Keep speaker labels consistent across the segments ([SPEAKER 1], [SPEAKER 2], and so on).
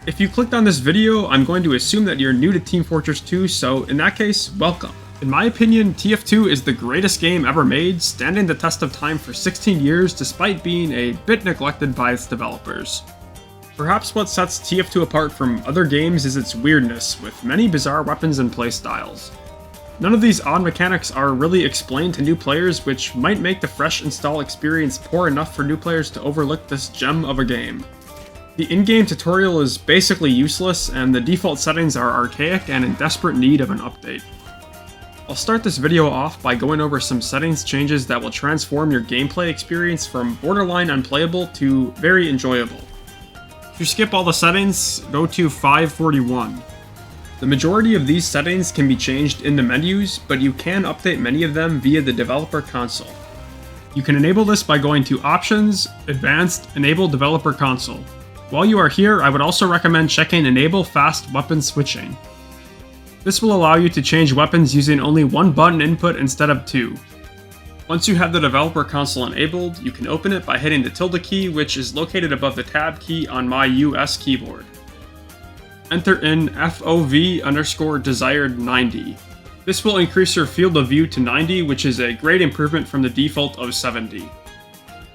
[SPEAKER 1] If you clicked on this video, I'm going to assume that you're new to Team Fortress 2, so in that case, welcome. In my opinion, TF2 is the greatest game ever made, standing the test of time for 16 years despite being a bit neglected by its developers. Perhaps what sets TF2 apart from other games is its weirdness, with many bizarre weapons and playstyles. None of these odd mechanics are really explained to new players, which might make the fresh install experience poor enough for new players to overlook this gem of a game. The in-game tutorial is basically useless, and the default settings are archaic and in desperate need of an update. I'll start this video off by going over some settings changes that will transform your gameplay experience from borderline unplayable to very enjoyable. To skip all the settings, go to 541. The majority of these settings can be changed in the menus, but you can update many of them via the developer console. You can enable this by going to Options, Advanced, Enable Developer Console. While you are here, I would also recommend checking Enable Fast Weapon Switching. This will allow you to change weapons using only one button input instead of two. Once you have the developer console enabled, you can open it by hitting the tilde key, which is located above the tab key on my US keyboard. Enter in FOV_desired 90. This will increase your field of view to 90, which is a great improvement from the default of 70.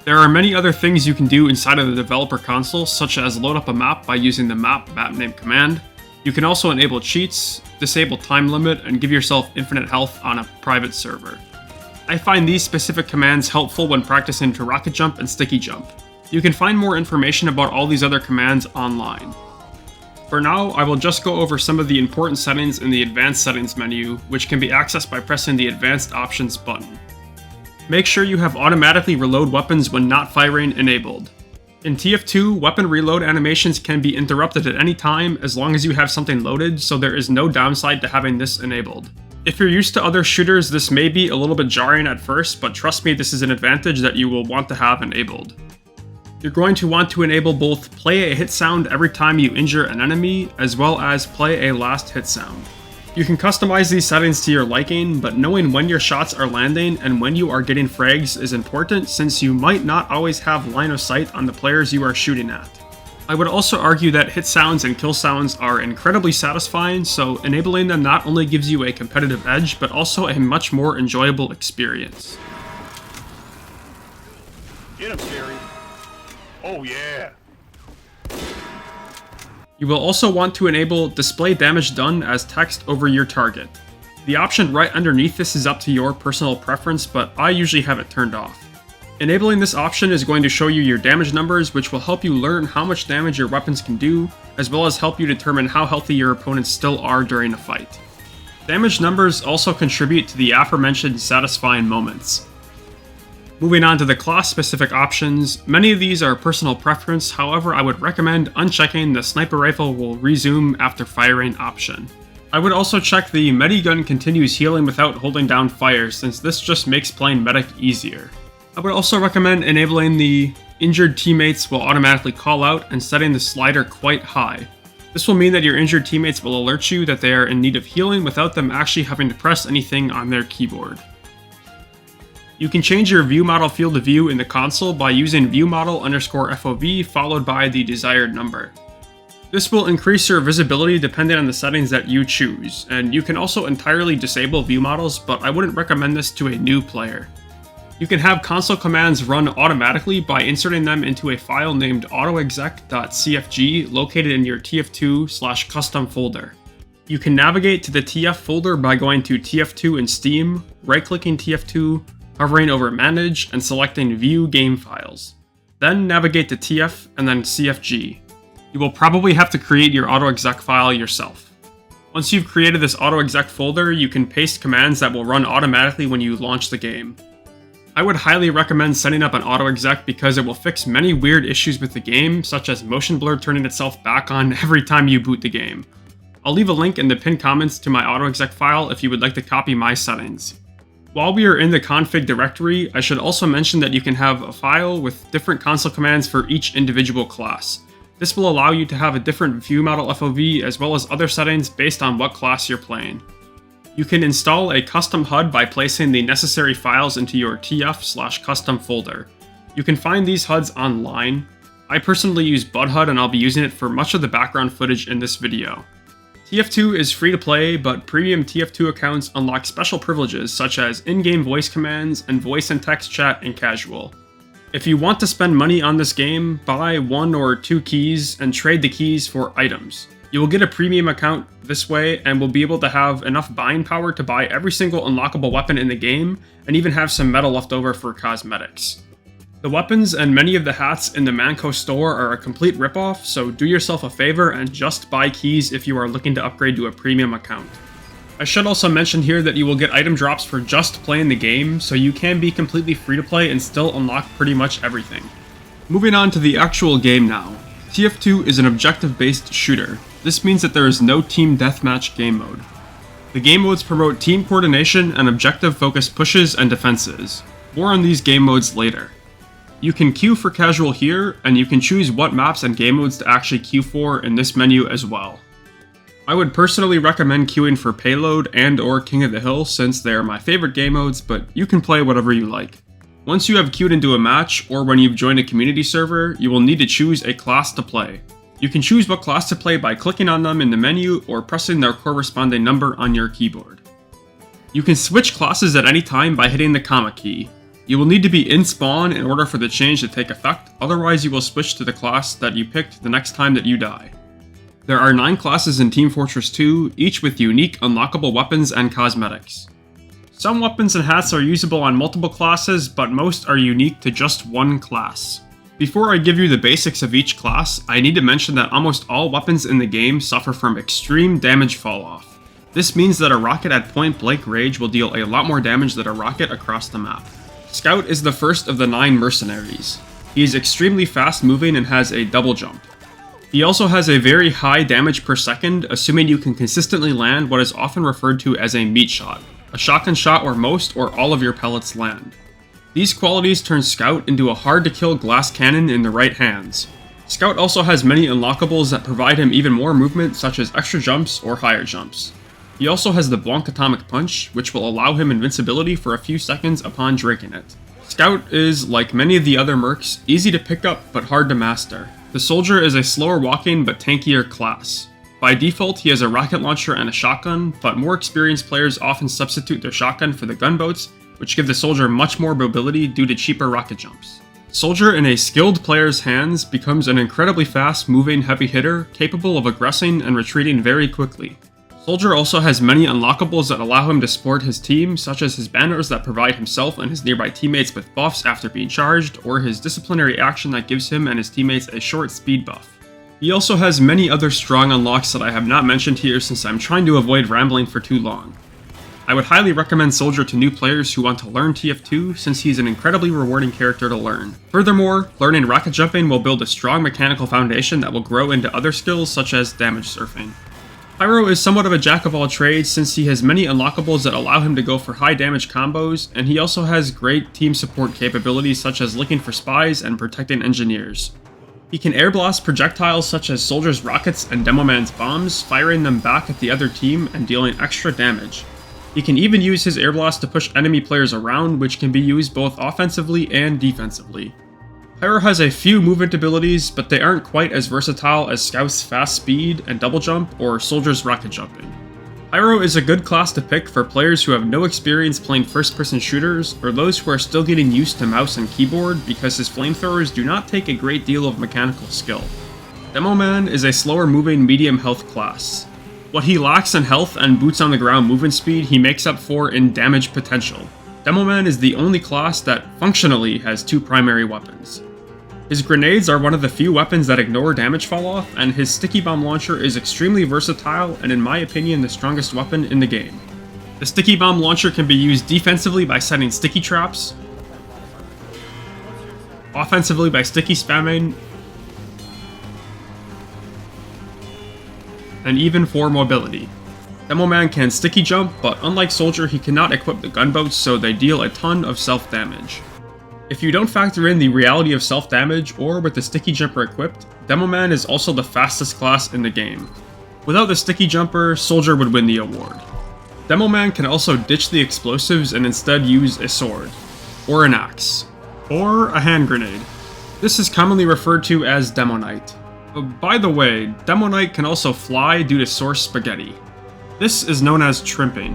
[SPEAKER 1] There are many other things you can do inside of the developer console, such as load up a map by using the map name command. You can also enable cheats, disable time limit, and give yourself infinite health on a private server. I find these specific commands helpful when practicing to rocket jump and sticky jump. You can find more information about all these other commands online. For now, I will just go over some of the important settings in the Advanced Settings menu, which can be accessed by pressing the Advanced Options button. Make sure you have automatically reload weapons when not firing enabled. In TF2, weapon reload animations can be interrupted at any time as long as you have something loaded, so there is no downside to having this enabled. If you're used to other shooters, this may be a little bit jarring at first, but trust me, this is an advantage that you will want to have enabled. You're going to want to enable both play a hit sound every time you injure an enemy, as well as play a last hit sound. You can customize these settings to your liking, but knowing when your shots are landing and when you are getting frags is important, since you might not always have line of sight on the players you are shooting at. I would also argue that hit sounds and kill sounds are incredibly satisfying, so enabling them not only gives you a competitive edge, but also a much more enjoyable experience.
[SPEAKER 2] Get him, Jerry. Oh yeah!
[SPEAKER 1] You will also want to enable Display Damage Done as text over your target. The option right underneath this is up to your personal preference, but I usually have it turned off. Enabling this option is going to show you your damage numbers, which will help you learn how much damage your weapons can do, as well as help you determine how healthy your opponents still are during a fight. Damage numbers also contribute to the aforementioned satisfying moments. Moving on to the class-specific options, many of these are personal preference, however I would recommend unchecking the sniper rifle will resume after firing option. I would also check the medigun continues healing without holding down fire, since this just makes playing medic easier. I would also recommend enabling the injured teammates will automatically call out and setting the slider quite high. This will mean that your injured teammates will alert you that they are in need of healing without them actually having to press anything on their keyboard. You can change your view model field of view in the console by using viewModel_FOV followed by the desired number. This will increase your visibility depending on the settings that you choose, and you can also entirely disable view models, but I wouldn't recommend this to a new player. You can have console commands run automatically by inserting them into a file named autoexec.cfg located in your tf2/custom folder. You can navigate to the tf folder by going to tf2 in Steam, right-clicking tf2, hovering over Manage, and selecting View Game Files. Then navigate to TF and then CFG. You will probably have to create your autoexec file yourself. Once you've created this autoexec folder, you can paste commands that will run automatically when you launch the game. I would highly recommend setting up an autoexec because it will fix many weird issues with the game, such as motion blur turning itself back on every time you boot the game. I'll leave a link in the pinned comments to my autoexec file if you would like to copy my settings. While we are in the config directory, I should also mention that you can have a file with different console commands for each individual class. This will allow you to have a different view model FOV as well as other settings based on what class you're playing. You can install a custom HUD by placing the necessary files into your tf/custom folder. You can find these HUDs online. I personally use Budhud and I'll be using it for much of the background footage in this video. tf2 is free to play, but premium tf2 accounts unlock special privileges such as in-game voice commands and voice and text chat in casual. If you want to spend money on this game, buy 1 or 2 keys and trade the keys for items. You will get a premium account this way and will be able to have enough buying power to buy every single unlockable weapon in the game and even have some metal left over for cosmetics. The weapons and many of the hats in the Manco store are a complete ripoff, so do yourself a favor and just buy keys if you are looking to upgrade to a premium account. I should also mention here that you will get item drops for just playing the game, so you can be completely free to play and still unlock pretty much everything. Moving on to the actual game now. tf2 is an objective-based shooter. This means that there is no team deathmatch game mode. The game modes promote team coordination and objective-focused pushes and defenses. More on these game modes later. You can queue for casual here, and you can choose what maps and game modes to actually queue for in this menu as well. I would personally recommend queuing for Payload and or King of the Hill since they are my favorite game modes, but you can play whatever you like. Once you have queued into a match, or when you've joined a community server, you will need to choose a class to play. You can choose what class to play by clicking on them in the menu or pressing their corresponding number on your keyboard. You can switch classes at any time by hitting the comma key. You will need to be in spawn in order for the change to take effect, otherwise you will switch to the class that you picked the next time that you die. There are 9 classes in Team Fortress 2, each with unique unlockable weapons and cosmetics. Some weapons and hats are usable on multiple classes, but most are unique to just one class. Before I give you the basics of each class, I need to mention that almost all weapons in the game suffer from extreme damage falloff. This means that a rocket at point blank range will deal a lot more damage than a rocket across the map. Scout is the first of the 9 mercenaries. He is extremely fast moving and has a double jump. He also has a very high damage per second, assuming you can consistently land what is often referred to as a meat shot, a shotgun shot where most or all of your pellets land. These qualities turn Scout into a hard to kill glass cannon in the right hands. Scout also has many unlockables that provide him even more movement, such as extra jumps or higher jumps. He also has the Blanc Atomic Punch, which will allow him invincibility for a few seconds upon drinking it. Scout is, like many of the other mercs, easy to pick up but hard to master. The Soldier is a slower walking but tankier class. By default, he has a rocket launcher and a shotgun, but more experienced players often substitute their shotgun for the gunboats, which give the Soldier much more mobility due to cheaper rocket jumps. Soldier in a skilled player's hands becomes an incredibly fast moving heavy hitter, capable of aggressing and retreating very quickly. Soldier also has many unlockables that allow him to support his team, such as his banners that provide himself and his nearby teammates with buffs after being charged, or his disciplinary action that gives him and his teammates a short speed buff. He also has many other strong unlocks that I have not mentioned here since I'm trying to avoid rambling for too long. I would highly recommend Soldier to new players who want to learn TF2 since he is an incredibly rewarding character to learn. Furthermore, learning rocket jumping will build a strong mechanical foundation that will grow into other skills such as damage surfing. Pyro is somewhat of a jack of all trades since he has many unlockables that allow him to go for high damage combos, and he also has great team support capabilities such as looking for spies and protecting engineers. He can air blast projectiles such as Soldier's rockets and Demoman's bombs, firing them back at the other team and dealing extra damage. He can even use his air blast to push enemy players around, which can be used both offensively and defensively. Pyro has a few movement abilities, but they aren't quite as versatile as Scout's fast speed and double jump or Soldier's rocket jumping. Pyro is a good class to pick for players who have no experience playing first-person shooters or those who are still getting used to mouse and keyboard because his flamethrowers do not take a great deal of mechanical skill. Demoman is a slower moving medium health class. What he lacks in health and boots on the ground movement speed he makes up for in damage potential. Demoman is the only class that functionally has 2 primary weapons. His grenades are one of the few weapons that ignore damage falloff, and his sticky bomb launcher is extremely versatile and in my opinion the strongest weapon in the game. The sticky bomb launcher can be used defensively by setting sticky traps, offensively by sticky spamming, and even for mobility. Demoman can sticky jump, but unlike Soldier he cannot equip the gunboats, so they deal a ton of self-damage. If you don't factor in the reality of self-damage or with the sticky jumper equipped, Demoman is also the fastest class in the game. Without the sticky jumper, Soldier would win the award. Demoman can also ditch the explosives and instead use a sword, or an axe, or a hand grenade. This is commonly referred to as Demonite. By the way, Demonite can also fly due to Source Spaghetti. This is known as Trimping.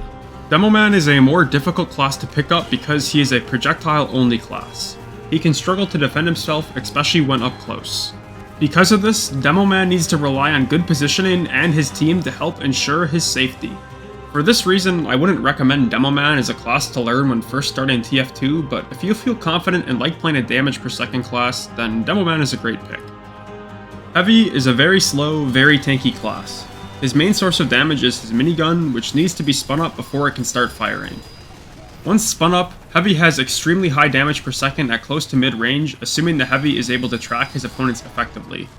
[SPEAKER 1] Demoman is a more difficult class to pick up because he is a projectile-only class. He can struggle to defend himself, especially when up close. Because of this, Demoman needs to rely on good positioning and his team to help ensure his safety. For this reason, I wouldn't recommend Demoman as a class to learn when first starting tf2, but if you feel confident and like playing a damage per second class, then Demoman is a great pick. Heavy is a very slow, very tanky class. His main source of damage is his minigun, which needs to be spun up before it can start firing. Once spun up, Heavy has extremely high damage per second at close to mid-range, assuming the Heavy is able to track his opponents effectively.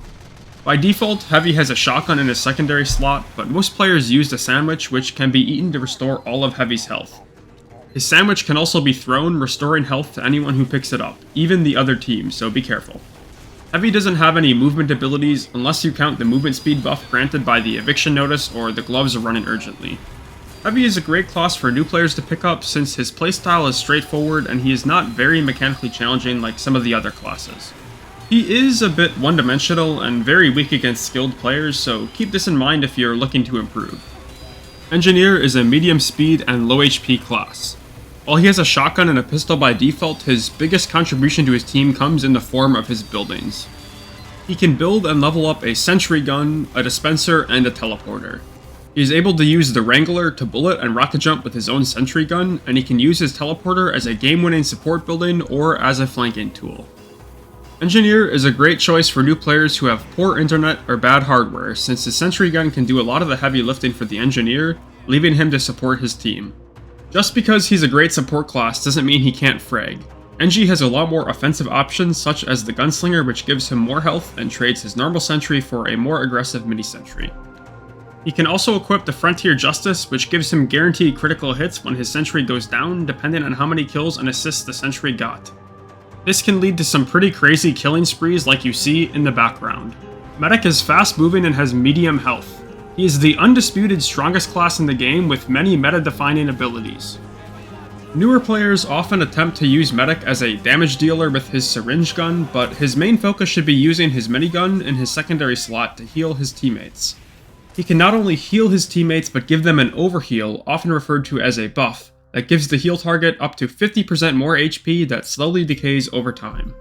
[SPEAKER 1] By default, Heavy has a shotgun in his secondary slot, but most players use the sandwich, which can be eaten to restore all of Heavy's health. His sandwich can also be thrown, restoring health to anyone who picks it up, even the other team, so be careful. Heavy doesn't have any movement abilities unless you count the movement speed buff granted by the eviction notice or the gloves are running urgently. Heavy is a great class for new players to pick up since his playstyle is straightforward and he is not very mechanically challenging like some of the other classes. He is a bit one-dimensional and very weak against skilled players, so keep this in mind if you're looking to improve. Engineer is a medium speed and low HP class. While he has a shotgun and a pistol by default, his biggest contribution to his team comes in the form of his buildings. He can build and level up a sentry gun, a dispenser, and a teleporter. He is able to use the Wrangler to bullet and rocket jump with his own sentry gun, and he can use his teleporter as a game-winning support building or as a flanking tool. Engineer is a great choice for new players who have poor internet or bad hardware, since his sentry gun can do a lot of the heavy lifting for the engineer, leaving him to support his team. Just because he's a great support class doesn't mean he can't frag. Engie has a lot more offensive options such as the Gunslinger, which gives him more health and trades his normal sentry for a more aggressive mini-sentry. He can also equip the Frontier Justice, which gives him guaranteed critical hits when his sentry goes down, depending on how many kills and assists the sentry got. This can lead to some pretty crazy killing sprees like you see in the background. Medic is fast moving and has medium health. He is the undisputed strongest class in the game with many meta-defining abilities. Newer players often attempt to use Medic as a damage dealer with his syringe gun, but his main focus should be using his minigun in his secondary slot to heal his teammates. He can not only heal his teammates but give them an overheal, often referred to as a buff, that gives the heal target up to 50% more HP that slowly decays over time.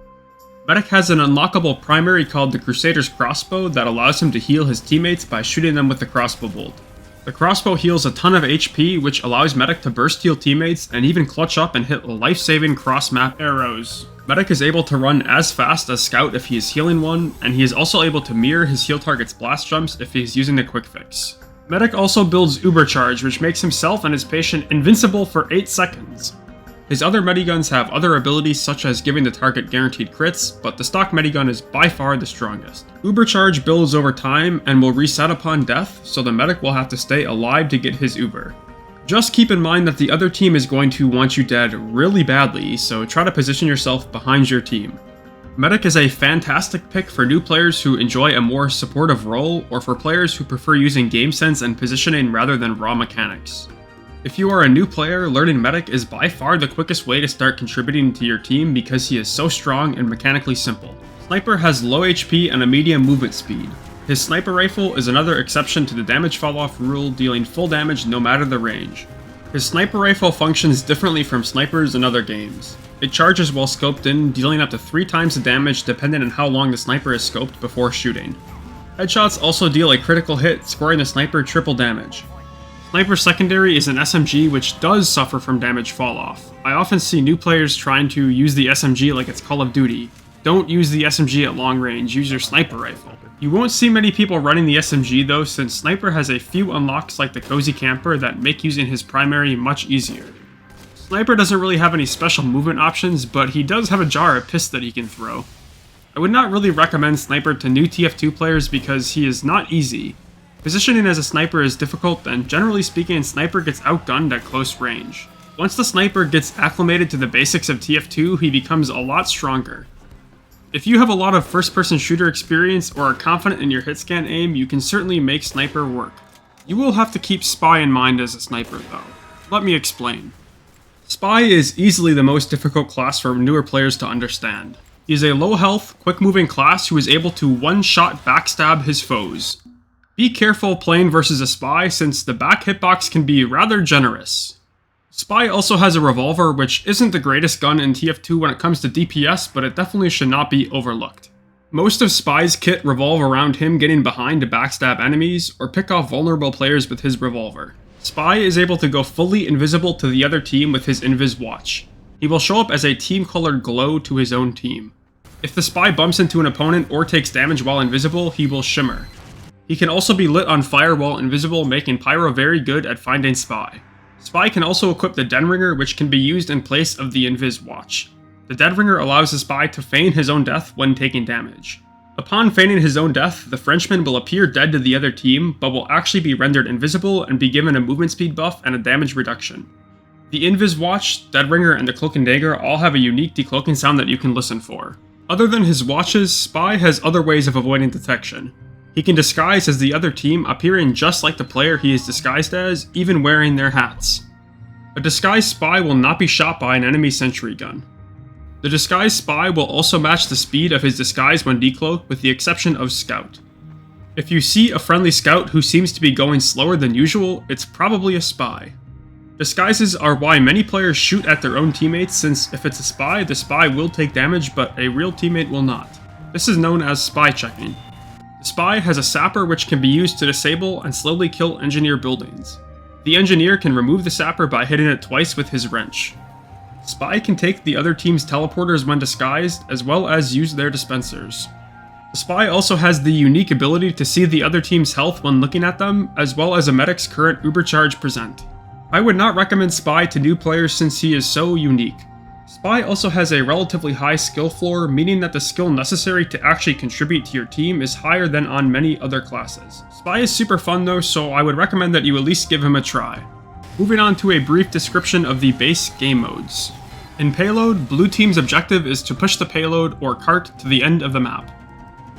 [SPEAKER 1] Medic has an unlockable primary called the Crusader's Crossbow that allows him to heal his teammates by shooting them with the crossbow bolt. The crossbow heals a ton of HP, which allows Medic to burst heal teammates and even clutch up and hit life-saving cross-map arrows. Medic is able to run as fast as Scout if he is healing one, and he is also able to mirror his heal target's blast jumps if he is using the quick fix. Medic also builds Uber Charge, which makes himself and his patient invincible for 8 seconds. His other mediguns have other abilities such as giving the target guaranteed crits, but the stock medigun is by far the strongest. Uber Charge builds over time and will reset upon death, so the medic will have to stay alive to get his Uber. Just keep in mind that the other team is going to want you dead really badly, so try to position yourself behind your team. Medic is a fantastic pick for new players who enjoy a more supportive role, or for players who prefer using game sense and positioning rather than raw mechanics. If you are a new player, learning Medic is by far the quickest way to start contributing to your team because he is so strong and mechanically simple. Sniper has low HP and a medium movement speed. His sniper rifle is another exception to the damage falloff rule, dealing full damage no matter the range. His sniper rifle functions differently from snipers in other games. It charges while scoped in, dealing up to 3 times the damage depending on how long the sniper is scoped before shooting. Headshots also deal a critical hit, scoring the sniper triple damage. Sniper Secondary is an SMG which does suffer from damage falloff. I often see new players trying to use the SMG like it's Call of Duty. Don't use the SMG at long range, use your sniper rifle. You won't see many people running the SMG though, since Sniper has a few unlocks like the Cozy Camper that make using his primary much easier. Sniper doesn't really have any special movement options, but he does have a jar of piss that he can throw. I would not really recommend Sniper to new TF2 players because he is not easy. Positioning as a sniper is difficult, and generally speaking, Sniper gets outgunned at close range. Once the Sniper gets acclimated to the basics of TF2, he becomes a lot stronger. If you have a lot of first-person shooter experience or are confident in your hitscan aim, you can certainly make Sniper work. You will have to keep Spy in mind as a sniper though. Let me explain. Spy is easily the most difficult class for newer players to understand. He is a low health, quick moving class who is able to one-shot backstab his foes. Be careful playing versus a spy since the back hitbox can be rather generous. Spy also has a revolver, which isn't the greatest gun in tf2 when it comes to DPS, but it definitely should not be overlooked. Most of Spy's kit revolve around him getting behind to backstab enemies or pick off vulnerable players with his revolver. Spy is able to go fully invisible to the other team with his invis watch. He will show up as a team-colored glow to his own team. If the Spy bumps into an opponent or takes damage while invisible, he will shimmer. He can also be lit on fire while invisible, making Pyro very good at finding Spy. Spy can also equip the Den Ringer, which can be used in place of the invis watch. The Dead Ringer allows the Spy to feign his own death when taking damage. Upon feigning his own death, the Frenchman will appear dead to the other team, but will actually be rendered invisible and be given a movement speed buff and a damage reduction. The Invis Watch, Dead Ringer, and the Cloak and Dagger all have a unique decloaking sound that you can listen for. Other than his watches, Spy has other ways of avoiding detection. He can disguise as the other team, appearing just like the player he is disguised as, even wearing their hats. A disguised Spy will not be shot by an enemy sentry gun. The disguised Spy will also match the speed of his disguise when decloaked, with the exception of Scout. If you see a friendly Scout who seems to be going slower than usual, it's probably a Spy. Disguises are why many players shoot at their own teammates, since if it's a Spy, the Spy will take damage, but a real teammate will not. This is known as spy checking. The Spy has a Sapper which can be used to disable and slowly kill engineer buildings. The engineer can remove the Sapper by hitting it twice with his wrench. Spy can take the other team's teleporters when disguised, as well as use their dispensers. The Spy also has the unique ability to see the other team's health when looking at them, as well as a medic's current Ubercharge present. I would not recommend Spy to new players since he is so unique. Spy also has a relatively high skill floor, meaning that the skill necessary to actually contribute to your team is higher than on many other classes. Spy is super fun though, so I would recommend that you at least give him a try. Moving on to a brief description of the base game modes. In Payload, Blue Team's objective is to push the payload or cart to the end of the map.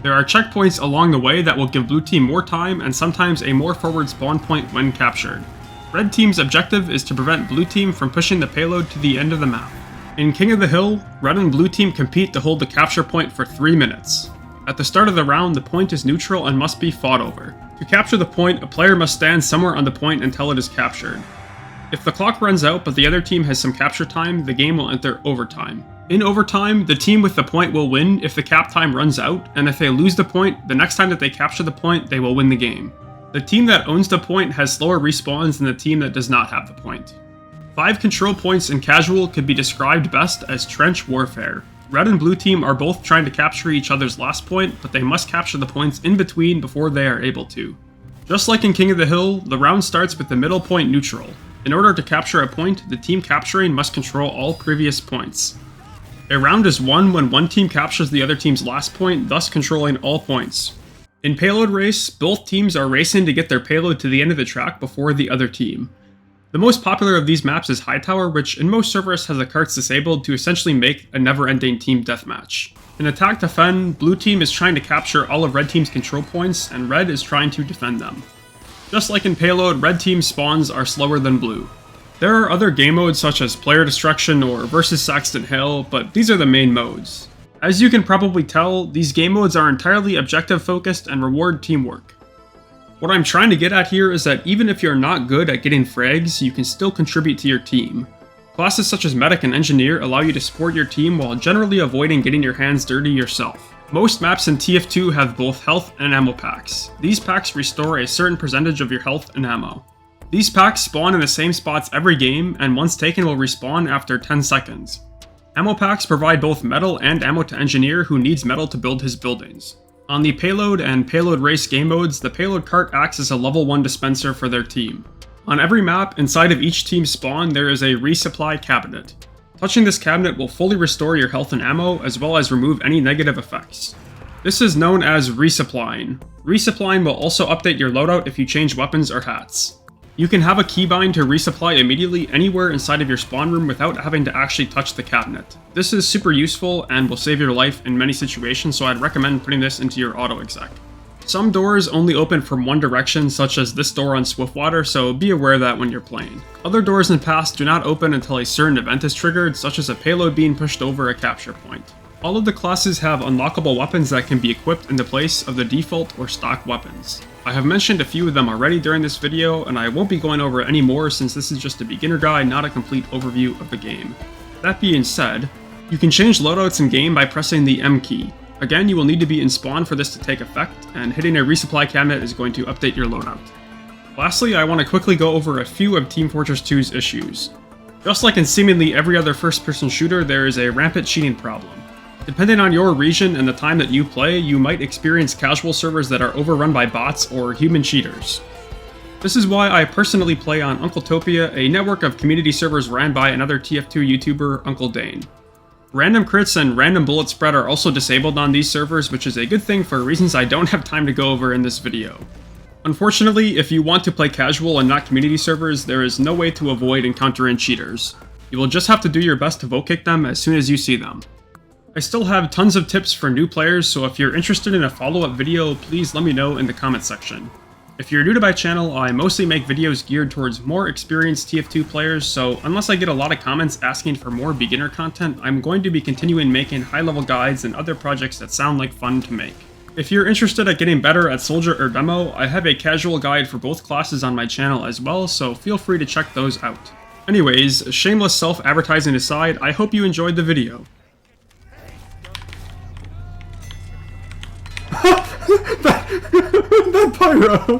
[SPEAKER 1] There are checkpoints along the way that will give Blue Team more time and sometimes a more forward spawn point when captured. Red Team's objective is to prevent Blue Team from pushing the payload to the end of the map. In King of the Hill, Red and Blue Team compete to hold the capture point for 3 minutes. At the start of the round, the point is neutral and must be fought over. To capture the point, a player must stand somewhere on the point until it is captured. If the clock runs out but the other team has some capture time, the game will enter overtime. In overtime, the team with the point will win if the cap time runs out, and if they lose the point, the next time that they capture the point, they will win the game. The team that owns the point has slower respawns than the team that does not have the point. 5 control points in Casual could be described best as trench warfare. Red and Blue Team are both trying to capture each other's last point, but they must capture the points in between before they are able to. Just like in King of the Hill, the round starts with the middle point neutral. In order to capture a point, the team capturing must control all previous points. A round is won when one team captures the other team's last point, thus controlling all points. In Payload Race, both teams are racing to get their payload to the end of the track before the other team. The most popular of these maps is Hightower, which in most servers has the carts disabled to essentially make a never-ending team deathmatch. In Attack Defend, Blue Team is trying to capture all of Red Team's control points, and Red is trying to defend them. Just like in Payload, Red Team's spawns are slower than Blue. There are other game modes such as Player Destruction or Versus Saxton Hill, but these are the main modes. As you can probably tell, these game modes are entirely objective focused and reward teamwork. What I'm trying to get at here is that even if you're not good at getting frags, you can still contribute to your team. Classes such as Medic and Engineer allow you to support your team while generally avoiding getting your hands dirty yourself. Most maps in tf2 have both health and ammo packs. These packs restore a certain percentage of your health and ammo. These packs spawn in the same spots every game, and once taken will respawn after 10 seconds. Ammo packs provide both metal and ammo to Engineer who needs metal to build his buildings. On the Payload and Payload Race game modes, the Payload cart acts as a level 1 dispenser for their team. On every map, inside of each team's spawn, there is a resupply cabinet. Touching this cabinet will fully restore your health and ammo, as well as remove any negative effects. This is known as resupplying. Resupplying will also update your loadout if you change weapons or hats. You can have a keybind to resupply immediately anywhere inside of your spawn room without having to actually touch the cabinet. This is super useful and will save your life in many situations, so I'd recommend putting this into your auto exec. Some doors only open from one direction, such as this door on Swiftwater, so be aware of that when you're playing. Other doors in Pass do not open until a certain event is triggered, such as a payload being pushed over a capture point. All of the classes have unlockable weapons that can be equipped in the place of the default or stock weapons. I have mentioned a few of them already during this video, and I won't be going over any more since this is just a beginner guide, not a complete overview of the game. That being said, you can change loadouts in game by pressing the M key. Again, you will need to be in spawn for this to take effect, and hitting a resupply cabinet is going to update your loadout. Lastly, I want to quickly go over a few of Team Fortress 2's issues. Just like in seemingly every other first-person shooter, there is a rampant cheating problem. Depending on your region and the time that you play, you might experience casual servers that are overrun by bots or human cheaters. This is why I personally play on Uncletopia, a network of community servers ran by another TF2 YouTuber, Uncle Dane. Random crits and random bullet spread are also disabled on these servers, which is a good thing for reasons I don't have time to go over in this video. Unfortunately, if you want to play casual and not community servers, there is no way to avoid encountering cheaters. You will just have to do your best to vote kick them as soon as you see them. I still have tons of tips for new players, so if you're interested in a follow-up video, please let me know in the comment section. If you're new to my channel, I mostly make videos geared towards more experienced TF2 players, so unless I get a lot of comments asking for more beginner content, I'm going to be continuing making high-level guides and other projects that sound like fun to make. If you're interested at getting better at Soldier or Demo, I have a casual guide for both classes on my channel as well, so feel free to check those out. Anyways, shameless self-advertising aside, I hope you enjoyed the video. that Pyro!